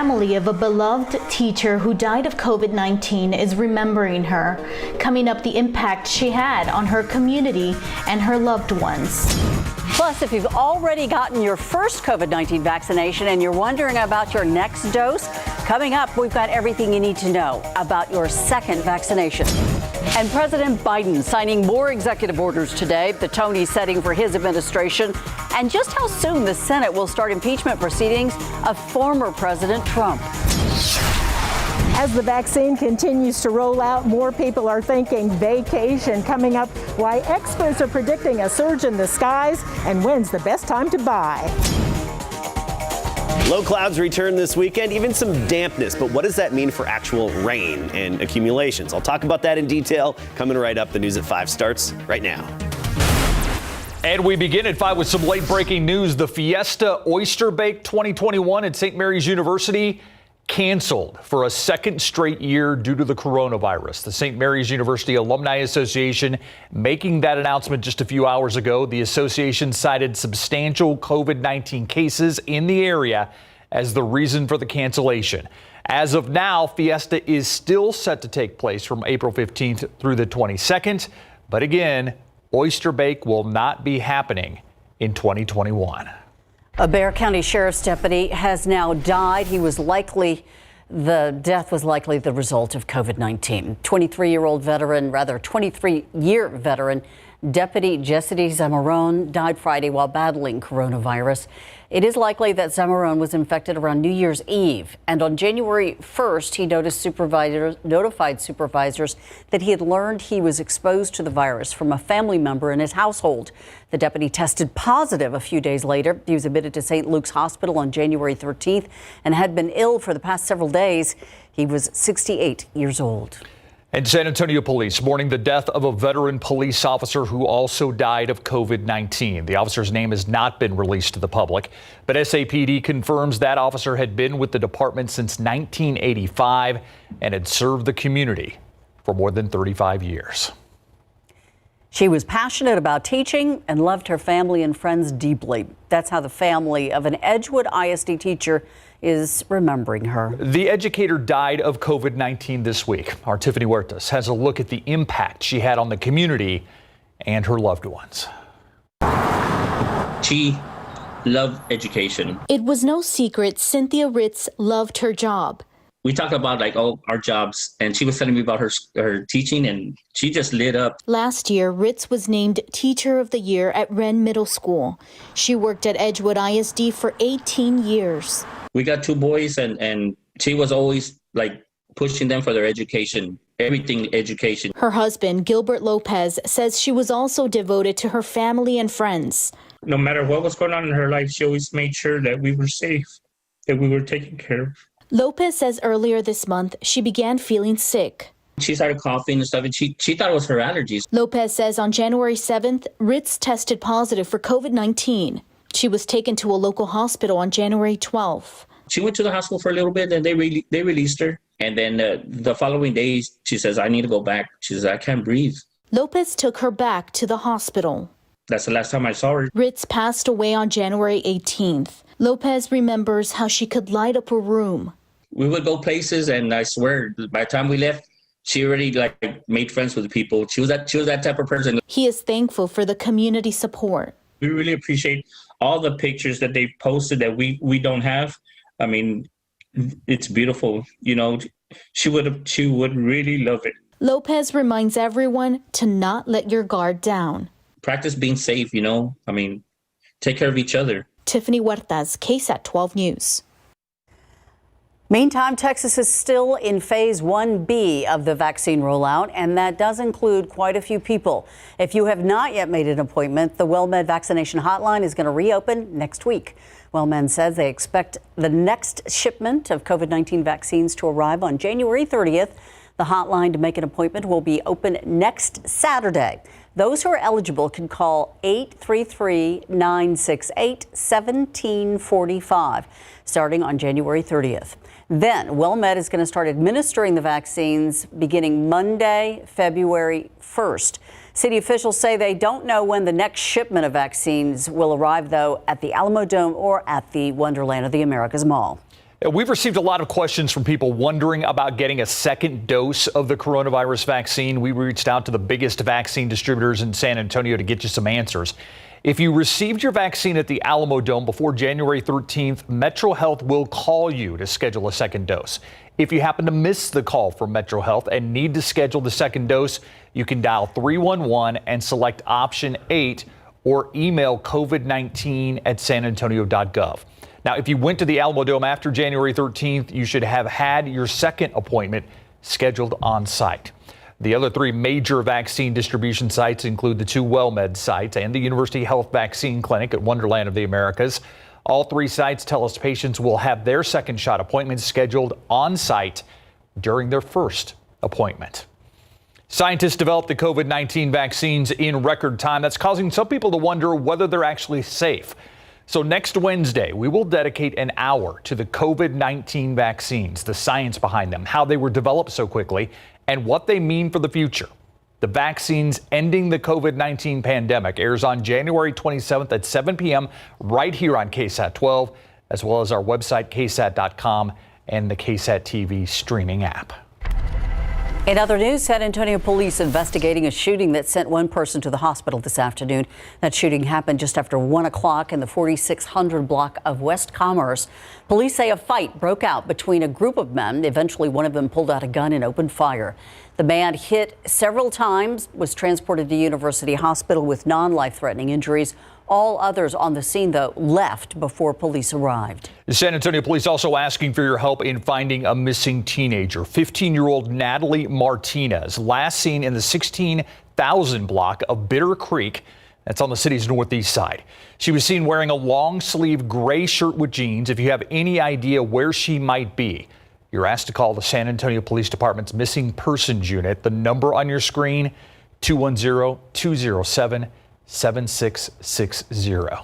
family of a beloved teacher who died of COVID-19 is remembering her, coming up the impact she had on her community and her loved ones. Plus, if you've already gotten your first COVID-19 vaccination and you're wondering about your next dose, coming up, we've got everything you need to know about your second vaccination. And President Biden signing more executive orders today, the tone he's setting for his administration, and just how soon the Senate will start impeachment proceedings of former President Trump. As the vaccine continues to roll out, more people are thinking vacation coming up. Why experts are predicting a surge in the skies and when's the best time to buy. Low clouds return this weekend, even some dampness. But what does that mean for actual rain and accumulations? I'll talk about that in detail coming right up. The News at 5 starts right now. And we begin at 5 with some late breaking news. The Fiesta Oyster Bake 2021 at St. Mary's University canceled for a second straight year due to the coronavirus. The St. Mary's University Alumni Association making that announcement just a few hours ago. The association cited substantial COVID-19 cases in the area as the reason for the cancellation. As of now, Fiesta is still set to take place from April 15th through the 22nd. But again, Oyster Bake will not be happening in 2021. A Bexar County Sheriff's deputy has now died. The death was likely the result of COVID-19. 23-year veteran Deputy Jesse Zamarone died Friday while battling coronavirus. It is likely that Zamarone was infected around New Year's Eve, and on January 1st, he notified supervisors that he had learned he was exposed to the virus from a family member in his household. The deputy tested positive a few days later. He was admitted to St. Luke's Hospital on January 13th and had been ill for the past several days. He was 68 years old. And San Antonio police mourning the death of a veteran police officer who also died of COVID-19. The officer's name has not been released to the public, but SAPD confirms that officer had been with the department since 1985 and had served the community for more than 35 years. She was passionate about teaching and loved her family and friends deeply. That's how the family of an Edgewood ISD teacher is remembering her. The educator died of COVID-19 this week. Our Tiffany Huertas has a look at the impact she had on the community and her loved ones. She loved education. It was no secret Cynthia Ritz loved her job. We talked about all our jobs, and she was telling me about her teaching, and she just lit up. Last year, Ritz was named Teacher of the Year at Wren Middle School. She worked at Edgewood ISD for 18 years. We got two boys, and she was always pushing them for their education, everything education. Her husband, Gilbert Lopez, says she was also devoted to her family and friends. No matter what was going on in her life, she always made sure that we were safe, that we were taken care of. Lopez says earlier this month she began feeling sick. She started coughing and stuff, and she thought it was her allergies. Lopez says on January 7th, Ritz tested positive for COVID-19. She was taken to a local hospital on January 12th. She went to the hospital for a little bit, and they released her. And then the following day, she says, I need to go back. She says, I can't breathe. Lopez took her back to the hospital. That's the last time I saw her. Ritz passed away on January 18th. Lopez remembers how she could light up a room. We would go places, and I swear, by the time we left, she already made friends with the people. She was that type of person. He is thankful for the community support. We really appreciate all the pictures that they've posted that we don't have. I mean, it's beautiful. She would really love it. Lopez reminds everyone to not let your guard down. Practice being safe, take care of each other. Tiffany Huertas, KSAT 12 News. Meantime, Texas is still in phase 1B of the vaccine rollout, and that does include quite a few people. If you have not yet made an appointment, the WellMed vaccination hotline is going to reopen next week. WellMed says they expect the next shipment of COVID-19 vaccines to arrive on January 30th. The hotline to make an appointment will be open next Saturday. Those who are eligible can call 833-968-1745 starting on January 30th. Then WellMed is going to start administering the vaccines beginning Monday, February 1st. City officials say they don't know when the next shipment of vaccines will arrive, though, at the Alamo Dome or at the Wonderland of the Americas Mall. We've received a lot of questions from people wondering about getting a second dose of the coronavirus vaccine. We reached out to the biggest vaccine distributors in San Antonio to get you some answers. If you received your vaccine at the Alamo Dome before January 13th, Metro Health will call you to schedule a second dose. If you happen to miss the call from Metro Health and need to schedule the second dose, you can dial 311 and select option 8 or email covid19@sanantonio.gov. Now, if you went to the Alamo Dome after January 13th, you should have had your second appointment scheduled on site. The other 3 major vaccine distribution sites include the 2 WellMed sites and the University Health Vaccine Clinic at Wonderland of the Americas. All 3 sites tell us patients will have their second shot appointments scheduled on site during their first appointment. Scientists developed the COVID-19 vaccines in record time. That's causing some people to wonder whether they're actually safe. So next Wednesday, we will dedicate an hour to the COVID-19 vaccines, the science behind them, how they were developed so quickly, and what they mean for the future. The Vaccines Ending the COVID-19 Pandemic airs on January 27th at 7 p.m. right here on KSAT 12, as well as our website, ksat.com, and the KSAT TV streaming app. In other news, San Antonio police investigating a shooting that sent 1 person to the hospital this afternoon. That shooting happened just after 1 o'clock in the 4600 block of West Commerce. Police say a fight broke out between a group of men. Eventually, one of them pulled out a gun and opened fire. The man hit several times, was transported to University Hospital with non-life-threatening injuries. All others on the scene, though, left before police arrived. The San Antonio police also asking for your help in finding a missing teenager. 15-year-old Natalie Martinez, last seen in the 16,000 block of Bitter Creek. That's on the city's northeast side. She was seen wearing a long-sleeve gray shirt with jeans. If you have any idea where she might be, you're asked to call the San Antonio Police Department's Missing Persons Unit. The number on your screen, 210-207-7660.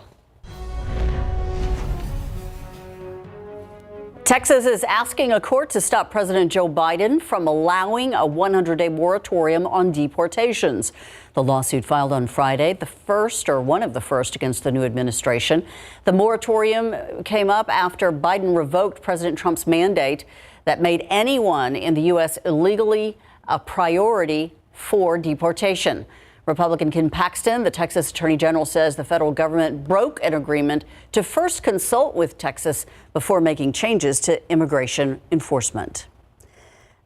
Texas is asking a court to stop President Joe Biden from allowing a 100-day moratorium on deportations. The lawsuit filed on Friday, the first or one of the first against the new administration. The moratorium came up after Biden revoked President Trump's mandate that made anyone in the U.S. illegally a priority for deportation. Republican Ken Paxton, the Texas Attorney General, says the federal government broke an agreement to first consult with Texas before making changes to immigration enforcement.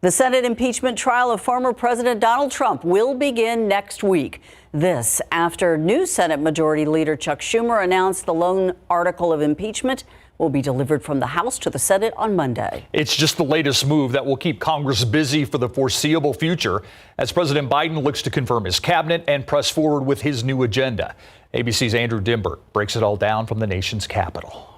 The Senate impeachment trial of former President Donald Trump will begin next week. This after new Senate Majority Leader Chuck Schumer announced the lone article of impeachment will be delivered from the House to the Senate on Monday. It's just the latest move that will keep Congress busy for the foreseeable future as President Biden looks to confirm his cabinet and press forward with his new agenda. ABC's Andrew Dimbert breaks it all down from the nation's capital.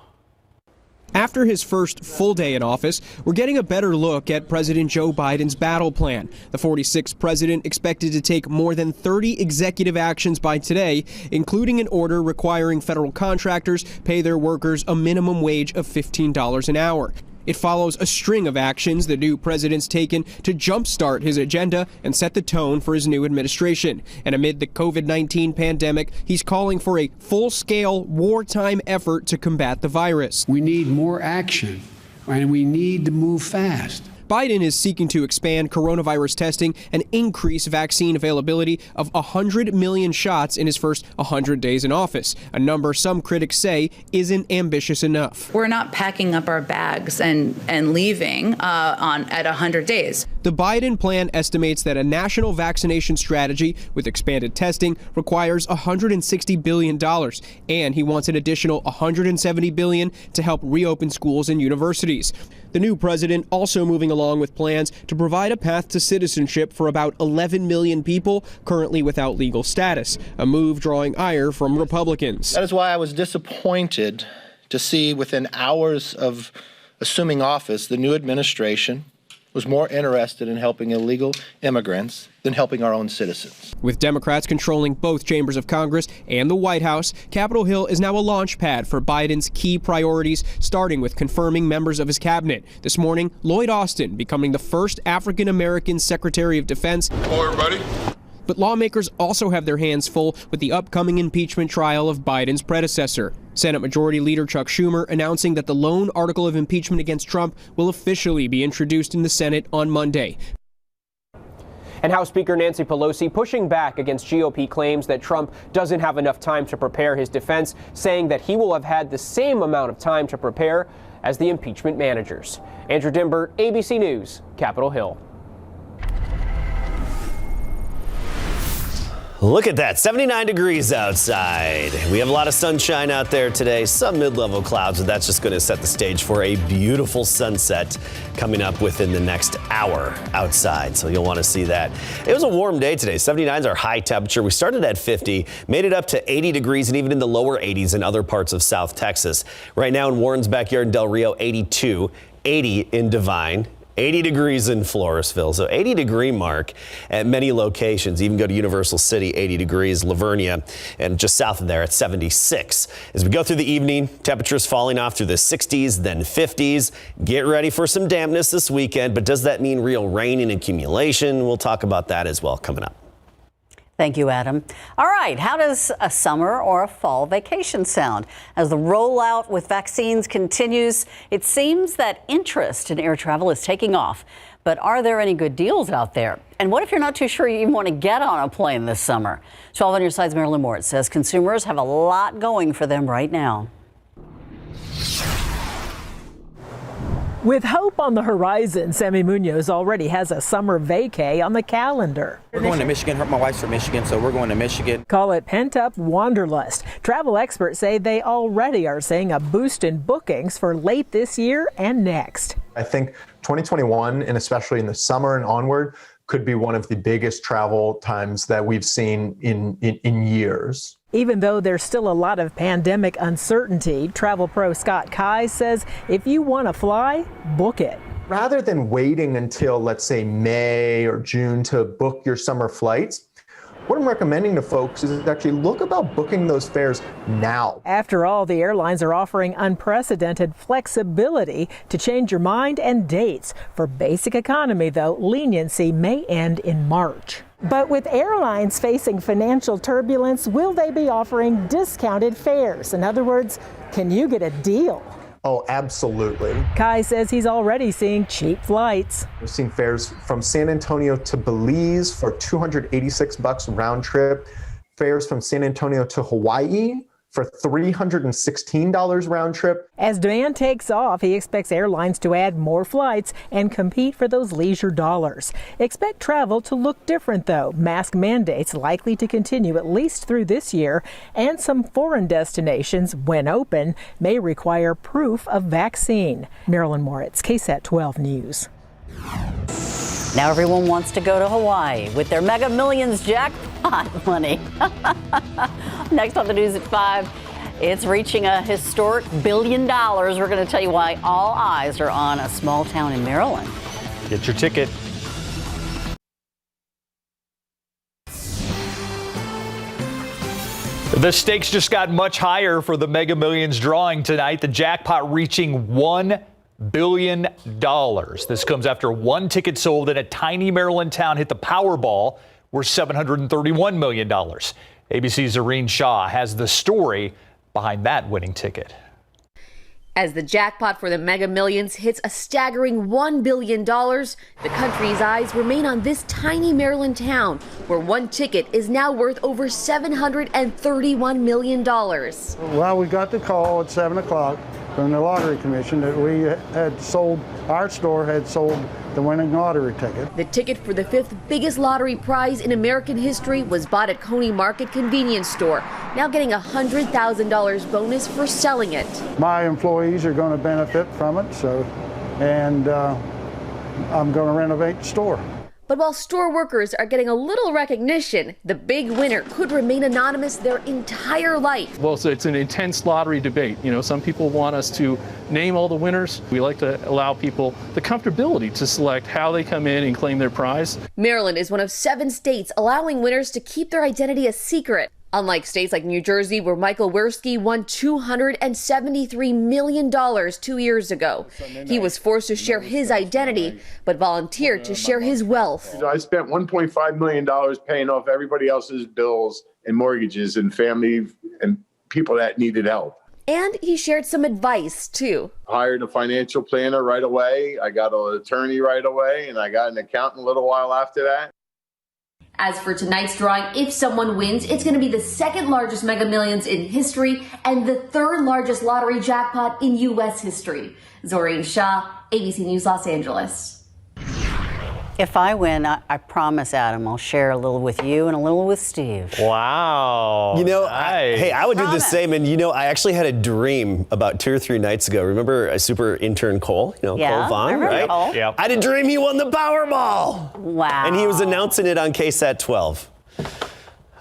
After his first full day in office, we're getting a better look at President Joe Biden's battle plan. The 46th president expected to take more than 30 executive actions by today, including an order requiring federal contractors pay their workers a minimum wage of $15 an hour. It follows a string of actions the new president's taken to jumpstart his agenda and set the tone for his new administration. And amid the COVID-19 pandemic, he's calling for a full-scale wartime effort to combat the virus. We need more action, and we need to move fast. Biden is seeking to expand coronavirus testing and increase vaccine availability of 100 million shots in his first 100 days in office, a number some critics say isn't ambitious enough. We're not packing up our bags and leaving at 100 days. The Biden plan estimates that a national vaccination strategy with expanded testing requires $160 billion, and he wants an additional $170 billion to help reopen schools and universities. The new president also moving along with plans to provide a path to citizenship for about 11 million people currently without legal status, a move drawing ire from Republicans. That is why I was disappointed to see within hours of assuming office, the new administration was more interested in helping illegal immigrants than helping our own citizens. With Democrats controlling both chambers of Congress and the White House, Capitol Hill is now a launch pad for Biden's key priorities, starting with confirming members of his cabinet. This morning, Lloyd Austin becoming the first African-American Secretary of Defense. Hello, everybody. But lawmakers also have their hands full with the upcoming impeachment trial of Biden's predecessor. Senate Majority Leader Chuck Schumer announcing that the lone article of impeachment against Trump will officially be introduced in the Senate on Monday. And House Speaker Nancy Pelosi pushing back against GOP claims that Trump doesn't have enough time to prepare his defense, saying that he will have had the same amount of time to prepare as the impeachment managers. Andrew Dimbert, ABC News, Capitol Hill. Look at that, 79 degrees outside. We have a lot of sunshine out there today, some mid-level clouds, but that's just going to set the stage for a beautiful sunset coming up within the next hour outside. So you'll want to see that. It was a warm day today. 79 is our high temperature. We started at 50, made it up to 80 degrees and even in the lower 80s in other parts of South Texas. Right now in Warren's backyard in Del Rio, 82, 80 in Divine. 80 degrees in Floresville, so 80 degree mark at many locations. Even go to Universal City, 80 degrees, Lavernia, and just south of there at 76. As we go through the evening, temperatures falling off through the 60s, then 50s. Get ready for some dampness this weekend, but does that mean real rain and accumulation? We'll talk about that as well coming up. Thank you, Adam. All right, how does a summer or a fall vacation sound? As the rollout with vaccines continues, it seems that interest in air travel is taking off. But are there any good deals out there? And what if you're not too sure you even want to get on a plane this summer? 12 on your side's Marilyn Moritz says consumers have a lot going for them right now. With hope on the horizon, Sammy Munoz already has a summer vacay on the calendar. We're going to Michigan. My wife's from Michigan, so we're going to Michigan. Call it pent-up wanderlust. Travel experts say they already are seeing a boost in bookings for late this year and next. I think 2021, and especially in the summer and onward, could be one of the biggest travel times that we've seen in years. Even though there's still a lot of pandemic uncertainty, travel pro Scott Kai says if you want to fly, book it. Rather than waiting until, let's say, May or June to book your summer flights, what I'm recommending to folks is actually look about booking those fares now. After all, the airlines are offering unprecedented flexibility to change your mind and dates. For basic economy, though, leniency may end in March. But with airlines facing financial turbulence, will they be offering discounted fares? In other words, can you get a deal? Oh, absolutely. Kai says he's already seeing cheap flights. We've seen fares from San Antonio to Belize for $286 round trip, fares from San Antonio to Hawaii for $316 round trip. As demand takes off, he expects airlines to add more flights and compete for those leisure dollars. Expect travel to look different, though. Mask mandates likely to continue at least through this year, and some foreign destinations, when open, may require proof of vaccine. Marilyn Moritz, KSAT 12 News. Now everyone wants to go to Hawaii with their Mega Millions jackpot money. Next on the news at 5, it's reaching a historic $1 billion. We're going to tell you why all eyes are on a small town in Maryland. Get your ticket. The stakes just got much higher for the Mega Millions drawing tonight. The jackpot reaching $1 billion. This comes after one ticket sold in a tiny Maryland town hit the Powerball worth $731 million. ABC's Irene Shaw has the story behind that winning ticket. As the jackpot for the Mega Millions hits a staggering $1 billion, the country's eyes remain on this tiny Maryland town, where one ticket is now worth over $731 million. Well, we got the call at 7 o'clock from the Lottery Commission that we had sold, our store had sold the winning lottery ticket. The ticket for the 5th biggest lottery prize in American history was bought at Coney Market convenience store, now getting a $100,000 bonus for selling it. My employees are going to benefit from it, and I'm going to renovate the store. But while store workers are getting a little recognition, the big winner could remain anonymous their entire life. Well, so it's an intense lottery debate. You know, some people want us to name all the winners. We like to allow people the comfortability to select how they come in and claim their prize. Maryland is one of 7 states allowing winners to keep their identity a secret. Unlike states like New Jersey, where Michael Werski won $273 million 2 years ago. He was forced to share his identity, but volunteered to share his wealth. I spent $1.5 million paying off everybody else's bills and mortgages and family and people that needed help. And he shared some advice, too. Hired a financial planner right away. I got an attorney right away, and I got an accountant a little while after that. As for tonight's drawing, if someone wins, it's going to be the second largest Mega Millions in history and the third largest lottery jackpot in U.S. history. Zoreen Shah, ABC News, Los Angeles. If I win, I promise, Adam, I'll share a little with you and a little with Steve. Wow. You know, nice. I would do the Promise. same. And, you know, I actually had a dream about 2 or 3 nights ago. Remember a super intern Cole? You know, Yeah, Cole Vaughn, I remember right? Cole. Yeah. I had a dream he won the Powerball. Wow. And he was announcing it on KSAT 12.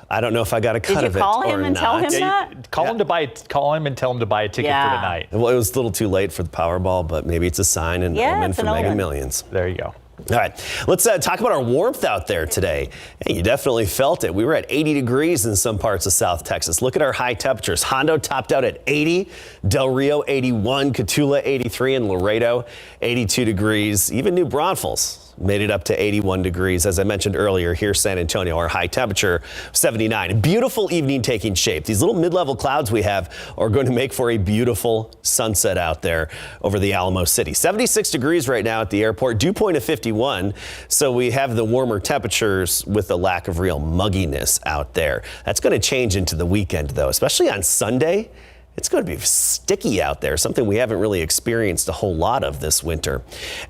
I don't know if I got a cut you of it call him or and not. tell him Yeah, that? call him and tell him to buy a ticket Yeah. for tonight. Well, it was a little too late for the Powerball, but maybe it's a sign and Yeah, omen it's for an Mega omen. Millions. There you go. All right, let's talk about our warmth out there today. Hey, you definitely felt it. We were at 80 degrees in some parts of South Texas. Look at our high temperatures. Hondo topped out at 80, Del Rio 81, Cotulla 83, and Laredo 82 degrees. Even New Braunfels made it up to 81 degrees. As I mentioned earlier, here San Antonio, our high temperature 79. Beautiful evening taking shape. These little mid-level clouds we have are going to make for a beautiful sunset out there over the Alamo City. 76 degrees right now at the airport, dew point of 51. So we have the warmer temperatures with the lack of real mugginess out there. That's going to change into the weekend though, especially on Sunday. It's going to be sticky out there, something we haven't really experienced a whole lot of this winter.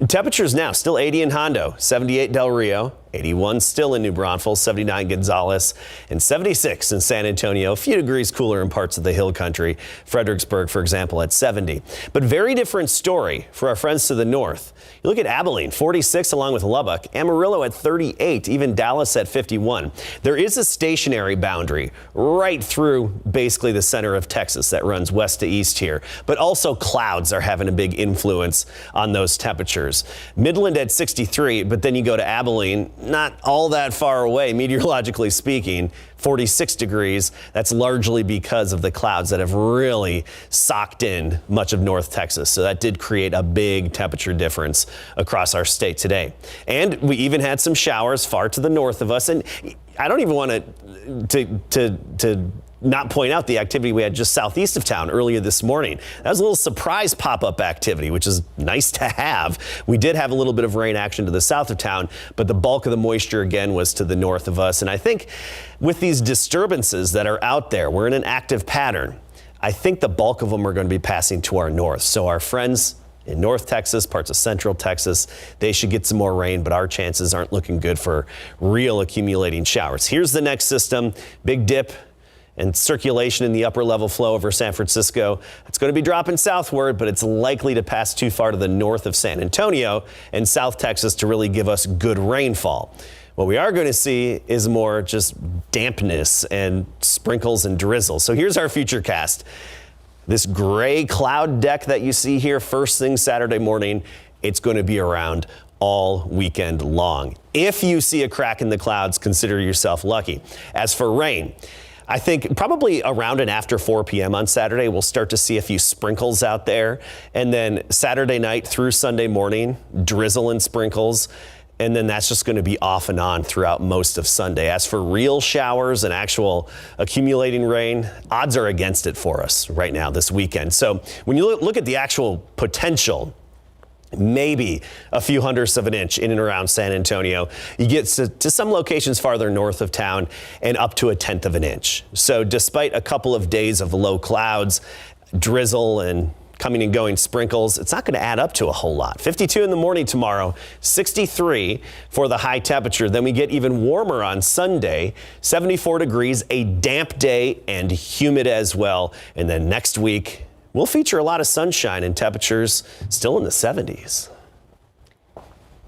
Temperatures now still 80 in Hondo, 78 Del Rio, 81 still in New Braunfels, 79 Gonzales, and 76 in San Antonio. A few degrees cooler in parts of the hill country. Fredericksburg, for example, at 70. But very different story for our friends to the north. You look at Abilene, 46 along with Lubbock, Amarillo at 38, even Dallas at 51. There is a stationary boundary right through basically the center of Texas that runs west to east here, but also clouds are having a big influence on those temperatures. Midland at 63, but then you go to Abilene, not all that far away, meteorologically speaking, 46 degrees. That's largely because of the clouds that have really socked in much of North Texas. So that did create a big temperature difference across our state today. And we even had some showers far to the north of us. And I don't even want to not point out the activity we had just southeast of town earlier this morning. That was a little surprise pop-up activity, which is nice to have. We did have a little bit of rain action to the south of town, but the bulk of the moisture again was to the north of us. And I think with these disturbances that are out there, we're in an active pattern. I think the bulk of them are going to be passing to our north. So our friends in North Texas, parts of Central Texas, they should get some more rain, but our chances aren't looking good for real accumulating showers. Here's the next system, big dip and circulation in the upper level flow over San Francisco. It's going to be dropping southward, but it's likely to pass too far to the north of San Antonio and South Texas to really give us good rainfall. What we are going to see is more just dampness and sprinkles and drizzle. So here's our future cast. This gray cloud deck that you see here first thing Saturday morning, it's going to be around all weekend long. If you see a crack in the clouds, consider yourself lucky. As for rain, I think probably around and after 4 p.m. on Saturday, we'll start to see a few sprinkles out there. And then Saturday night through Sunday morning, drizzle and sprinkles. And then that's just going to be off and on throughout most of Sunday. As for real showers and actual accumulating rain, odds are against it for us right now this weekend. So when you look at the actual potential, maybe a few hundredths of an inch in and around San Antonio. You get to some locations farther north of town and up to a tenth of an inch. So despite a couple of days of low clouds, drizzle and coming and going sprinkles, it's not going to add up to a whole lot. 52 in the morning tomorrow, 63 for the high temperature. Then we get even warmer on Sunday, 74 degrees, a damp day and humid as well. And then next week, we'll feature a lot of sunshine and temperatures still in the 70s.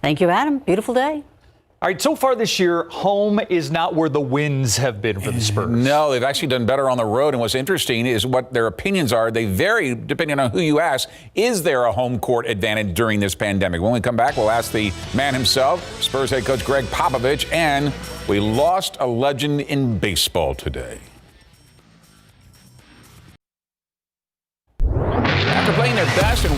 Thank you, Adam. Beautiful day. All right, so far this year, home is not where the wins have been for the Spurs. No, they've actually done better on the road. And what's interesting is what their opinions are. They vary depending on who you ask. Is there a home court advantage during this pandemic? When we come back, we'll ask the man himself, Spurs head coach Greg Popovich, and we lost a legend in baseball today.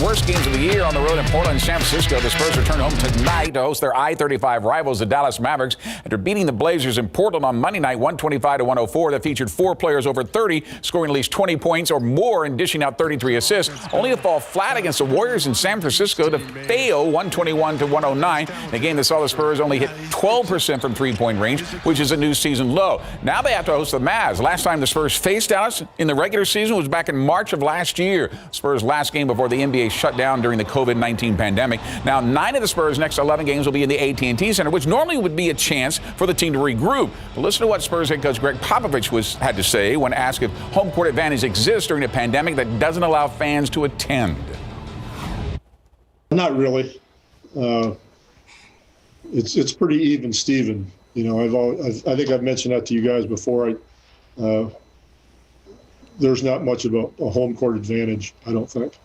worst games of the year on the road in Portland and San Francisco. The Spurs return home tonight to host their I-35 rivals, the Dallas Mavericks, after beating the Blazers in Portland on Monday night, 125-104. That featured 4 players over 30, scoring at least 20 points or more and dishing out 33 assists, only to fall flat against the Warriors in San Francisco to fail 121-109. In a game that saw the Spurs only hit 12% from three-point range, which is a new season low. Now they have to host the Mavs. Last time the Spurs faced Dallas in the regular season was back in March of last year. Spurs' last game before the NBA shut down during the COVID-19 pandemic. Now 9 of the Spurs' next 11 games will be in the AT&T Center, which normally would be a chance for the team to regroup. But listen to what Spurs head coach Greg Popovich had to say when asked if home court advantage exists during a pandemic that doesn't allow fans to attend. Not really. It's pretty even, Steven. You know, I think I've mentioned that to you guys before. There's not much of a home court advantage, I don't think.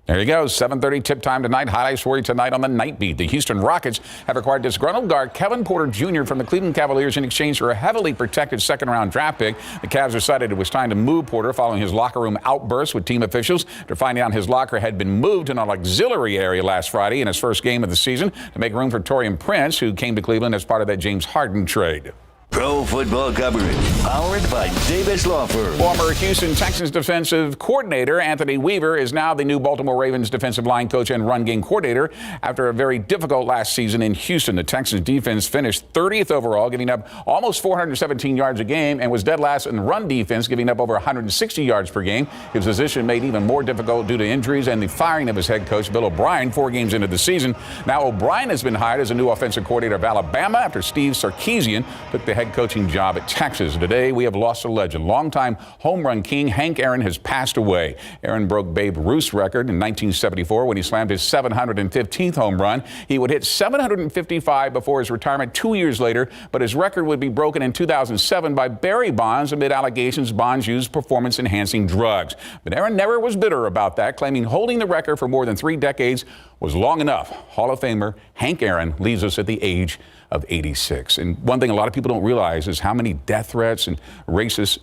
There you go. 7:30 tip time tonight. Highlights for you tonight on the Night Beat. The Houston Rockets have acquired disgruntled guard Kevin Porter Jr. from the Cleveland Cavaliers in exchange for a heavily protected second-round draft pick. The Cavs decided it was time to move Porter following his locker room outburst with team officials after finding out his locker had been moved to an auxiliary area last Friday in his first game of the season to make room for Taurean Prince, who came to Cleveland as part of that James Harden trade. Pro football coverage, powered by Davis Law Firm. Former Houston Texans defensive coordinator Anthony Weaver is now the new Baltimore Ravens defensive line coach and run game coordinator after a very difficult last season in Houston. The Texans defense finished 30th overall, giving up almost 417 yards a game, and was dead last in run defense, giving up over 160 yards per game. His position made even more difficult due to injuries and the firing of his head coach, Bill O'Brien, 4 games into the season. Now O'Brien has been hired as a new offensive coordinator of Alabama after Steve Sarkisian took the head coaching job at Texas. Today, we have lost a legend. Longtime home run king Hank Aaron has passed away. Aaron broke Babe Ruth's record in 1974 when he slammed his 715th home run. He would hit 755 before his retirement 2 years later, but his record would be broken in 2007 by Barry Bonds amid allegations Bonds used performance-enhancing drugs. But Aaron never was bitter about that, claiming holding the record for more than 3 decades was long enough. Hall of Famer Hank Aaron leaves us at the age of 86. And one thing a lot of people don't realize is how many death threats and racist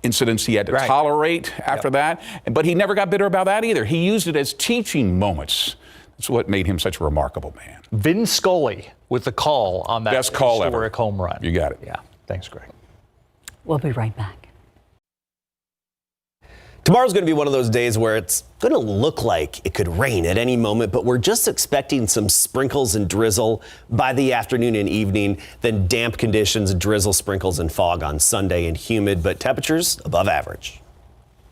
incidents he had to tolerate after that. But he never got bitter about that either. He used it as teaching moments. That's what made him such a remarkable man. Vin Scully with the call on that best call historic ever. Home run. You got it. Yeah. Thanks, Greg. We'll be right back. Tomorrow's going to be one of those days where it's going to look like it could rain at any moment, but we're just expecting some sprinkles and drizzle by the afternoon and evening, then damp conditions, drizzle, sprinkles, and fog on Sunday, and humid, but temperatures above average.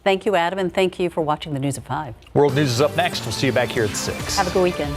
Thank you, Adam, and thank you for watching the News at 5. World News is up next. We'll see you back here at 6. Have a good weekend.